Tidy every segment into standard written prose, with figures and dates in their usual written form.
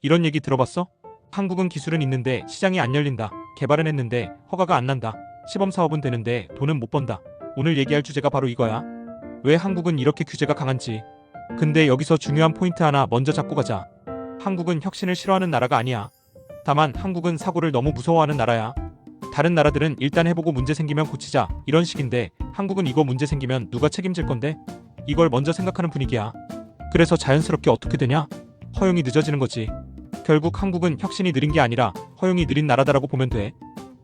이런 얘기 들어봤어? 한국은 기술은 있는데 시장이 안 열린다. 개발은 했는데 허가가 안 난다. 시범 사업은 되는데 돈은 못 번다. 오늘 얘기할 주제가 바로 이거야. 왜 한국은 이렇게 규제가 강한지. 근데 여기서 중요한 포인트 하나 먼저 잡고 가자. 한국은 혁신을 싫어하는 나라가 아니야. 다만 한국은 사고를 너무 무서워하는 나라야. 다른 나라들은 일단 해보고 문제 생기면 고치자 이런 식인데 한국은 이거 문제 생기면 누가 책임질 건데? 이걸 먼저 생각하는 분위기야. 그래서 자연스럽게 어떻게 되냐? 허용이 늦어지는 거지. 결국 한국은 혁신이 느린 게 아니라 허용이 느린 나라다라고 보면 돼.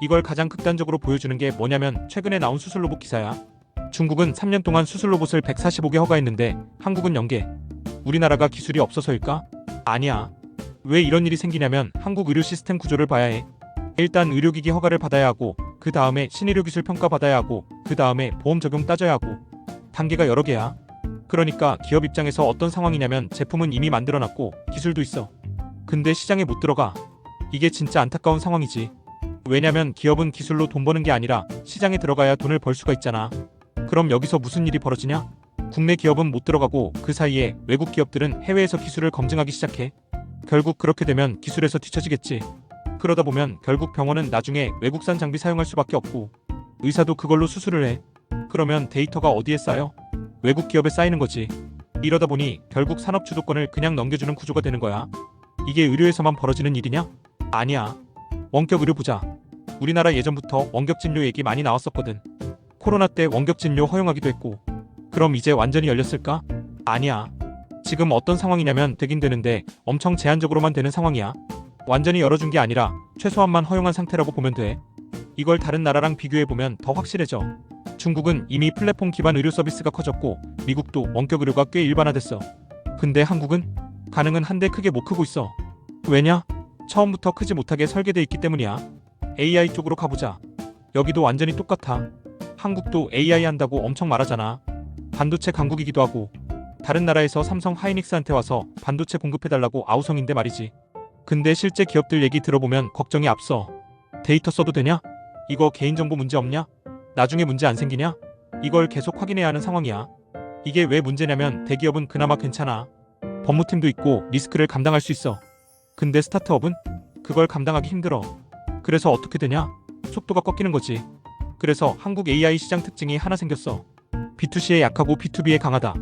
이걸 가장 극단적으로 보여주는 게 뭐냐면 최근에 나온 수술로봇 기사야. 중국은 3년 동안 수술로봇을 145개 허가했는데 한국은 0개. 우리나라가 기술이 없어서일까? 아니야. 왜 이런 일이 생기냐면 한국 의료 시스템 구조를 봐야 해. 일단 의료기기 허가를 받아야 하고 그 다음에 신의료 기술 평가 받아야 하고 그 다음에 보험 적용 따져야 하고 단계가 여러 개야. 그러니까 기업 입장에서 어떤 상황이냐면 제품은 이미 만들어놨고 기술도 있어. 근데 시장에 못 들어가. 이게 진짜 안타까운 상황이지. 왜냐면 기업은 기술로 돈 버는 게 아니라 시장에 들어가야 돈을 벌 수가 있잖아. 그럼 여기서 무슨 일이 벌어지냐? 국내 기업은 못 들어가고 그 사이에 외국 기업들은 해외에서 기술을 검증하기 시작해. 결국 그렇게 되면 기술에서 뒤처지겠지. 그러다 보면 결국 병원은 나중에 외국산 장비 사용할 수밖에 없고 의사도 그걸로 수술을 해. 그러면 데이터가 어디에 쌓여? 외국 기업에 쌓이는 거지. 이러다 보니 결국 산업 주도권을 그냥 넘겨주는 구조가 되는 거야. 이게 의료에서만 벌어지는 일이냐? 아니야. 원격 의료 보자. 우리나라 예전부터 원격 진료 얘기 많이 나왔었거든. 코로나 때 원격 진료 허용하기도 했고. 그럼 이제 완전히 열렸을까? 아니야. 지금 어떤 상황이냐면 되긴 되는데 엄청 제한적으로만 되는 상황이야. 완전히 열어준 게 아니라 최소한만 허용한 상태라고 보면 돼. 이걸 다른 나라랑 비교해보면 더 확실해져. 중국은 이미 플랫폼 기반 의료 서비스가 커졌고 미국도 원격 의료가 꽤 일반화됐어. 근데 한국은? 가능은 한데 크게 못 크고 있어. 왜냐? 처음부터 크지 못하게 설계돼 있기 때문이야. AI 쪽으로 가보자. 여기도 완전히 똑같아. 한국도 AI 한다고 엄청 말하잖아. 반도체 강국이기도 하고 다른 나라에서 삼성 하이닉스한테 와서 반도체 공급해달라고 아우성인데 말이지. 근데 실제 기업들 얘기 들어보면 걱정이 앞서. 데이터 써도 되냐? 이거 개인정보 문제 없냐? 나중에 문제 안 생기냐? 이걸 계속 확인해야 하는 상황이야. 이게 왜 문제냐면 대기업은 그나마 괜찮아. 법무팀도 있고 리스크를 감당할 수 있어. 근데 스타트업은? 그걸 감당하기 힘들어. 그래서 어떻게 되냐? 속도가 꺾이는 거지. 그래서 한국 AI 시장 특징이 하나 생겼어. B2C에 약하고 B2B에 강하다.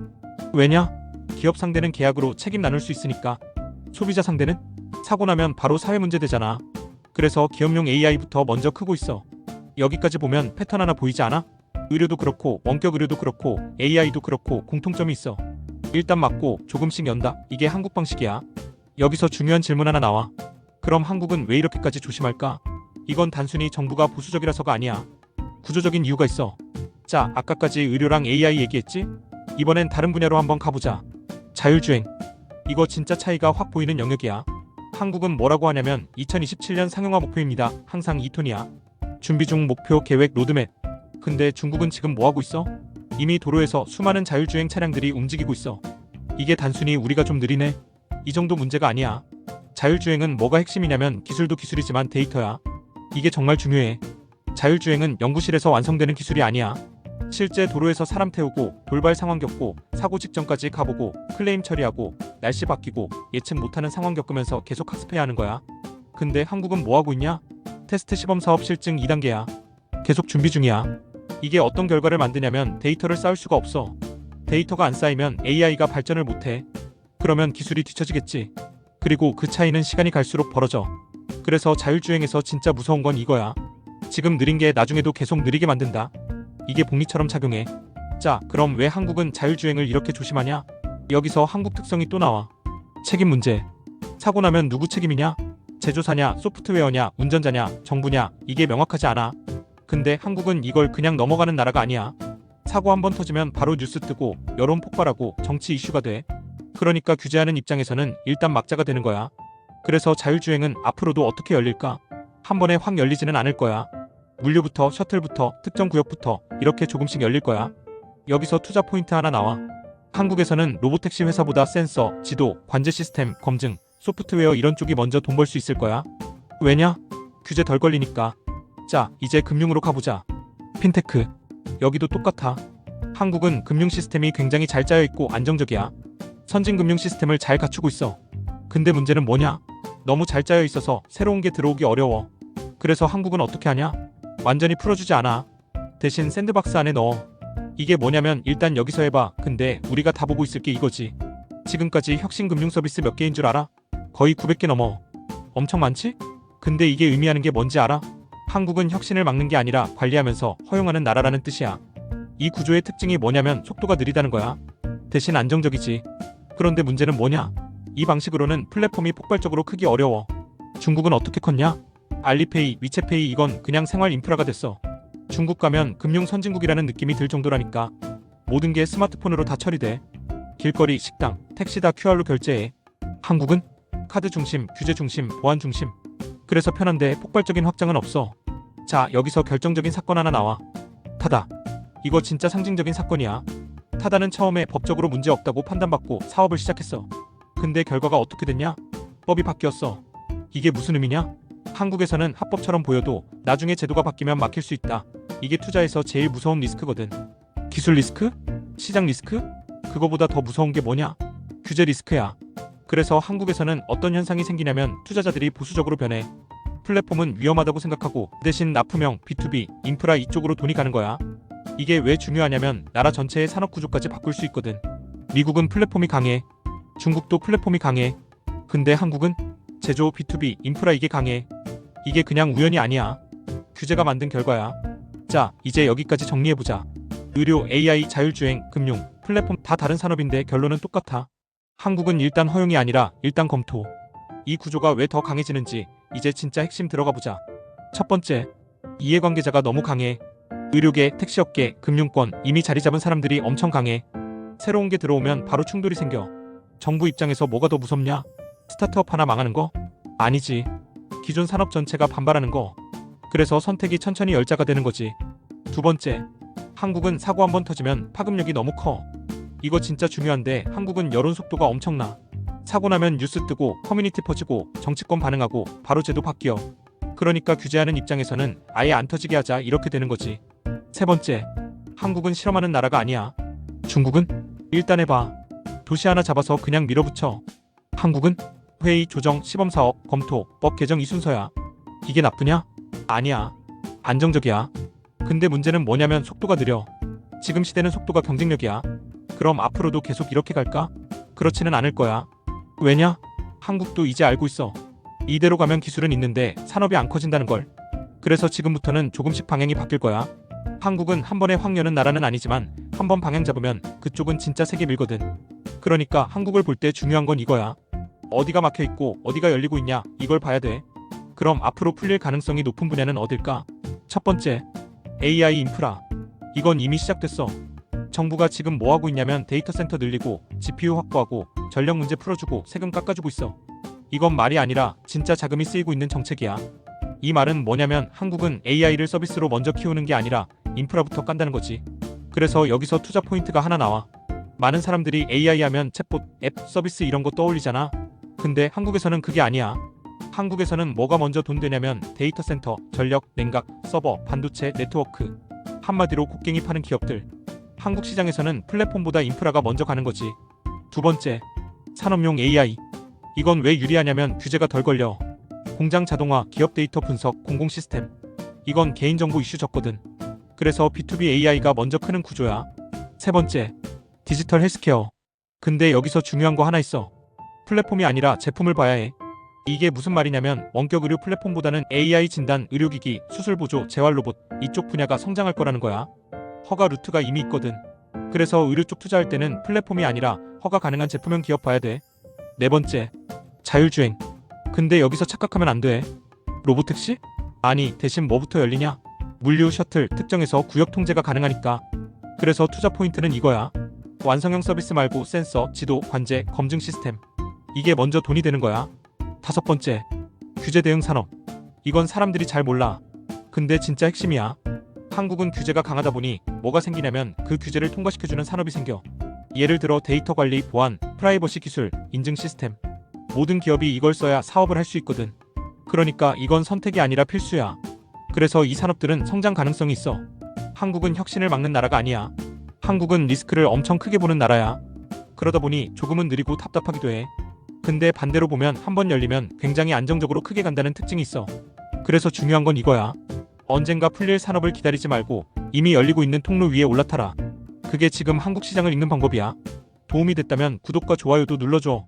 왜냐? 기업 상대는 계약으로 책임 나눌 수 있으니까. 소비자 상대는? 사고 나면 바로 사회 문제 되잖아. 그래서 기업용 AI부터 먼저 크고 있어. 여기까지 보면 패턴 하나 보이지 않아? 의료도 그렇고 원격 의료도 그렇고 AI도 그렇고 공통점이 있어. 일단 막고 조금씩 연다. 이게 한국 방식이야. 여기서 중요한 질문 하나 나와. 그럼 한국은 왜 이렇게까지 조심할까? 이건 단순히 정부가 보수적이라서가 아니야. 구조적인 이유가 있어. 자, 아까까지 의료랑 AI 얘기했지? 이번엔 다른 분야로 한번 가보자. 자율주행. 이거 진짜 차이가 확 보이는 영역이야. 한국은 뭐라고 하냐면 2027년 상용화 목표입니다. 항상 2톤이야. 준비 중 목표 계획 로드맵. 근데 중국은 지금 뭐하고 있어? 이미 도로에서 수많은 자율주행 차량들이 움직이고 있어. 이게 단순히 우리가 좀 느리네? 이 정도 문제가 아니야. 자율주행은 뭐가 핵심이냐면 기술도 기술이지만 데이터야. 이게 정말 중요해. 자율주행은 연구실에서 완성되는 기술이 아니야. 실제 도로에서 사람 태우고 돌발 상황 겪고 사고 직전까지 가보고 클레임 처리하고 날씨 바뀌고 예측 못하는 상황 겪으면서 계속 학습해야 하는 거야. 근데 한국은 뭐하고 있냐? 테스트 시범 사업 실증 2단계야. 계속 준비 중이야. 이게 어떤 결과를 만드냐면 데이터를 쌓을 수가 없어. 데이터가 안 쌓이면 AI가 발전을 못해. 그러면 기술이 뒤처지겠지. 그리고 그 차이는 시간이 갈수록 벌어져. 그래서 자율주행에서 진짜 무서운 건 이거야. 지금 느린 게 나중에도 계속 느리게 만든다. 이게 복리처럼 작용해. 자, 그럼 왜 한국은 자율주행을 이렇게 조심하냐? 여기서 한국 특성이 또 나와. 책임 문제. 사고 나면 누구 책임이냐? 제조사냐, 소프트웨어냐, 운전자냐, 정부냐, 이게 명확하지 않아. 근데 한국은 이걸 그냥 넘어가는 나라가 아니야. 사고 한 번 터지면 바로 뉴스 뜨고 여론 폭발하고 정치 이슈가 돼. 그러니까 규제하는 입장에서는 일단 막자가 되는 거야. 그래서 자율주행은 앞으로도 어떻게 열릴까? 한 번에 확 열리지는 않을 거야. 물류부터 셔틀부터 특정 구역부터 이렇게 조금씩 열릴 거야. 여기서 투자 포인트 하나 나와. 한국에서는 로보택시 회사보다 센서, 지도, 관제 시스템, 검증, 소프트웨어 이런 쪽이 먼저 돈 벌 수 있을 거야. 왜냐? 규제 덜 걸리니까. 자, 이제 금융으로 가보자. 핀테크. 여기도 똑같아. 한국은 금융 시스템이 굉장히 잘 짜여 있고 안정적이야. 선진 금융 시스템을 잘 갖추고 있어. 근데 문제는 뭐냐? 너무 잘 짜여 있어서 새로운 게 들어오기 어려워. 그래서 한국은 어떻게 하냐? 완전히 풀어주지 않아. 대신 샌드박스 안에 넣어. 이게 뭐냐면 일단 여기서 해봐. 근데 우리가 다 보고 있을 게 이거지. 지금까지 혁신 금융 서비스 몇 개인 줄 알아? 거의 900개 넘어. 엄청 많지? 근데 이게 의미하는 게 뭔지 알아? 한국은 혁신을 막는 게 아니라 관리하면서 허용하는 나라라는 뜻이야. 이 구조의 특징이 뭐냐면 속도가 느리다는 거야. 대신 안정적이지. 그런데 문제는 뭐냐? 이 방식으로는 플랫폼이 폭발적으로 크기 어려워. 중국은 어떻게 컸냐? 알리페이, 위챗페이 이건 그냥 생활 인프라가 됐어. 중국 가면 금융 선진국이라는 느낌이 들 정도라니까. 모든 게 스마트폰으로 다 처리돼. 길거리, 식당, 택시 다 QR로 결제해. 한국은 카드 중심, 규제 중심, 보안 중심. 그래서 편한데 폭발적인 확장은 없어. 자, 여기서 결정적인 사건 하나 나와. 타다. 이거 진짜 상징적인 사건이야. 타다는 처음에 법적으로 문제 없다고 판단받고 사업을 시작했어. 근데 결과가 어떻게 됐냐? 법이 바뀌었어. 이게 무슨 의미냐? 한국에서는 합법처럼 보여도 나중에 제도가 바뀌면 막힐 수 있다. 이게 투자에서 제일 무서운 리스크거든. 기술 리스크? 시장 리스크? 그거보다 더 무서운 게 뭐냐? 규제 리스크야. 그래서 한국에서는 어떤 현상이 생기냐면 투자자들이 보수적으로 변해. 플랫폼은 위험하다고 생각하고 대신 납품형, B2B, 인프라 이쪽으로 돈이 가는 거야. 이게 왜 중요하냐면 나라 전체의 산업 구조까지 바꿀 수 있거든. 미국은 플랫폼이 강해. 중국도 플랫폼이 강해. 근데 한국은 제조, B2B, 인프라 이게 강해. 이게 그냥 우연이 아니야. 규제가 만든 결과야. 자, 이제 여기까지 정리해보자. 의료, AI, 자율주행, 금융, 플랫폼 다 다른 산업인데 결론은 똑같아. 한국은 일단 허용이 아니라 일단 검토. 이 구조가 왜 더 강해지는지 이제 진짜 핵심 들어가보자. 첫 번째, 이해관계자가 너무 강해. 의료계, 택시업계, 금융권 이미 자리 잡은 사람들이 엄청 강해. 새로운 게 들어오면 바로 충돌이 생겨. 정부 입장에서 뭐가 더 무섭냐? 스타트업 하나 망하는 거? 아니지. 기존 산업 전체가 반발하는 거. 그래서 선택이 천천히 열자가 되는 거지. 두 번째, 한국은 사고 한번 터지면 파급력이 너무 커. 이거 진짜 중요한데 한국은 여론 속도가 엄청나. 사고 나면 뉴스 뜨고 커뮤니티 퍼지고 정치권 반응하고 바로 제도 바뀌어. 그러니까 규제하는 입장에서는 아예 안 터지게 하자 이렇게 되는 거지. 세 번째, 한국은 실험하는 나라가 아니야. 중국은 일단 해봐. 도시 하나 잡아서 그냥 밀어붙여. 한국은 회의, 조정, 시범사업, 검토, 법 개정 이 순서야. 이게 나쁘냐? 아니야. 안정적이야. 근데 문제는 뭐냐면 속도가 느려. 지금 시대는 속도가 경쟁력이야. 그럼 앞으로도 계속 이렇게 갈까? 그렇지는 않을 거야. 왜냐? 한국도 이제 알고 있어. 이대로 가면 기술은 있는데 산업이 안 커진다는 걸. 그래서 지금부터는 조금씩 방향이 바뀔 거야. 한국은 한 번에 확 여는 나라는 아니지만 한 번 방향 잡으면 그쪽은 진짜 세게 밀거든. 그러니까 한국을 볼 때 중요한 건 이거야. 어디가 막혀 있고 어디가 열리고 있냐 이걸 봐야 돼. 그럼 앞으로 풀릴 가능성이 높은 분야는 어딜까? 첫 번째, AI 인프라. 이건 이미 시작됐어. 정부가 지금 뭐 하고 있냐면 데이터 센터 늘리고 GPU 확보하고 전력 문제 풀어주고 세금 깎아주고 있어. 이건 말이 아니라 진짜 자금이 쓰이고 있는 정책이야. 이 말은 뭐냐면 한국은 AI를 서비스로 먼저 키우는 게 아니라 인프라부터 깐다는 거지. 그래서 여기서 투자 포인트가 하나 나와. 많은 사람들이 AI 하면 챗봇, 앱, 서비스 이런 거 떠올리잖아. 근데 한국에서는 그게 아니야. 한국에서는 뭐가 먼저 돈 되냐면 데이터 센터, 전력, 냉각, 서버, 반도체, 네트워크. 한마디로 곡괭이 파는 기업들. 한국 시장에서는 플랫폼보다 인프라가 먼저 가는 거지. 두 번째, 산업용 AI. 이건 왜 유리하냐면 규제가 덜 걸려. 공장 자동화, 기업 데이터 분석, 공공 시스템. 이건 개인정보 이슈 적거든. 그래서 B2B AI가 먼저 크는 구조야. 세 번째, 디지털 헬스케어. 근데 여기서 중요한 거 하나 있어. 플랫폼이 아니라 제품을 봐야 해. 이게 무슨 말이냐면 원격 의료 플랫폼보다는 AI 진단, 의료기기, 수술 보조, 재활 로봇 이쪽 분야가 성장할 거라는 거야. 허가 루트가 이미 있거든. 그래서 의료 쪽 투자할 때는 플랫폼이 아니라 허가 가능한 제품형 기업 봐야 돼. 네 번째, 자율주행. 근데 여기서 착각하면 안 돼. 로보택시? 아니, 대신 뭐부터 열리냐? 물류 셔틀 특정에서 구역 통제가 가능하니까. 그래서 투자 포인트는 이거야. 완성형 서비스 말고 센서, 지도, 관제, 검증 시스템. 이게 먼저 돈이 되는 거야. 다섯 번째, 규제 대응 산업. 이건 사람들이 잘 몰라. 근데 진짜 핵심이야. 한국은 규제가 강하다 보니 뭐가 생기냐면 그 규제를 통과시켜주는 산업이 생겨. 예를 들어 데이터 관리, 보안, 프라이버시 기술, 인증 시스템. 모든 기업이 이걸 써야 사업을 할 수 있거든. 그러니까 이건 선택이 아니라 필수야. 그래서 이 산업들은 성장 가능성이 있어. 한국은 혁신을 막는 나라가 아니야. 한국은 리스크를 엄청 크게 보는 나라야. 그러다 보니 조금은 느리고 답답하기도 해. 근데 반대로 보면 한 번 열리면 굉장히 안정적으로 크게 간다는 특징이 있어. 그래서 중요한 건 이거야. 언젠가 풀릴 산업을 기다리지 말고 이미 열리고 있는 통로 위에 올라타라. 그게 지금 한국 시장을 읽는 방법이야. 도움이 됐다면 구독과 좋아요도 눌러줘.